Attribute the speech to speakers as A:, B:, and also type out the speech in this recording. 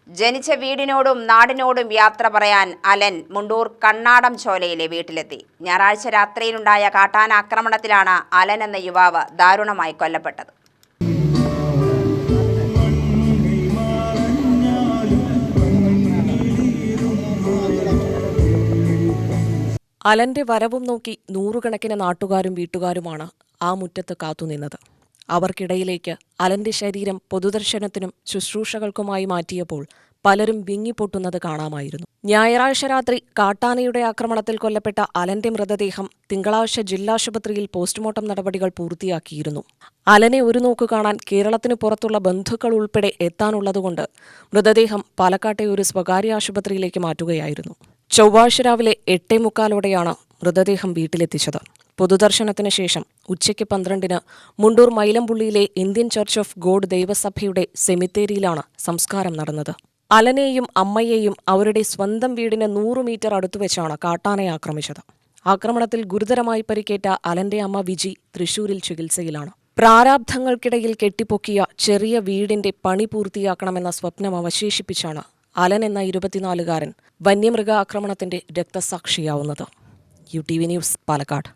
A: ജനിച്ച വീടിനോടും നാടിനോടും യാത്ര പറയാൻ അലൻ മുണ്ടൂർ കണ്ണാടം ചോലയിലെ വീട്ടിലെത്തി. ഞായറാഴ്ച രാത്രിയിലുണ്ടായ കാട്ടാന ആക്രമണത്തിലാണ് അലൻ എന്ന യുവാവ് ദാരുണമായി കൊല്ലപ്പെട്ടത്.
B: അലന്റെ വരവും നോക്കി നൂറുകണക്കിന് നാട്ടുകാരും വീട്ടുകാരുമാണ് ആ മുറ്റത്ത് കാത്തുനിന്നത്. അവർക്കിടയിലേക്ക് അലന്റെ ശരീരം പൊതുദർശനത്തിനും ശുശ്രൂഷകൾക്കുമായി മാറ്റിയപ്പോൾ പലരും വിങ്ങിപ്പൊട്ടുന്നത് കാണാമായിരുന്നു. ഞായറാഴ്ച രാത്രി കാട്ടാനയുടെ ആക്രമണത്തിൽ കൊല്ലപ്പെട്ട അലന്റെ മൃതദേഹം തിങ്കളാഴ്ച ജില്ലാശുപത്രിയിൽ പോസ്റ്റ്മോർട്ടം നടപടികൾ പൂർത്തിയാക്കിയിരുന്നു. അലനെ ഒരു നോക്ക് കാണാൻ കേരളത്തിന് പുറത്തുള്ള ബന്ധുക്കൾ ഉൾപ്പെടെ എത്താനുള്ളതുകൊണ്ട് മൃതദേഹം പാലക്കാട്ടെ ഒരു സ്വകാര്യ ആശുപത്രിയിലേക്ക് മാറ്റുകയായിരുന്നു. ചൊവ്വാഴ്ച രാവിലെ 8:45 മൃതദേഹം വീട്ടിലെത്തിച്ചത്. പൊതുദർശനത്തിന് ശേഷം ഉച്ചയ്ക്ക് 12 മുണ്ടൂർ മൈലമ്പുള്ളിയിലെ ഇന്ത്യൻ ചർച്ച് ഓഫ് ഗോഡ് ദൈവസഭയുടെ സെമിത്തേരിയിലാണ് സംസ്കാരം നടന്നത്. അലനെയും അമ്മയെയും അവരുടെ സ്വന്തം വീടിന് 100 മീറ്റർ അടുത്തുവെച്ചാണ് കാട്ടാന ആക്രമിച്ചത്. ആക്രമണത്തിൽ ഗുരുതരമായി പരിക്കേറ്റ അലന്റെ അമ്മ വിജി തൃശൂരിൽ ചികിത്സയിലാണ്. പ്രാരാബ്ധങ്ങൾക്കിടയിൽ കെട്ടിപ്പൊക്കിയ ചെറിയ വീടിന്റെ പണി പൂർത്തിയാക്കണമെന്ന സ്വപ്നം അവശേഷിപ്പിച്ചാണ് അലൻ എന്ന 24-കാരൻ വന്യമൃഗ ആക്രമണത്തിന്റെ രക്തസാക്ഷിയാവുന്നത്. UTV news, Palakkad.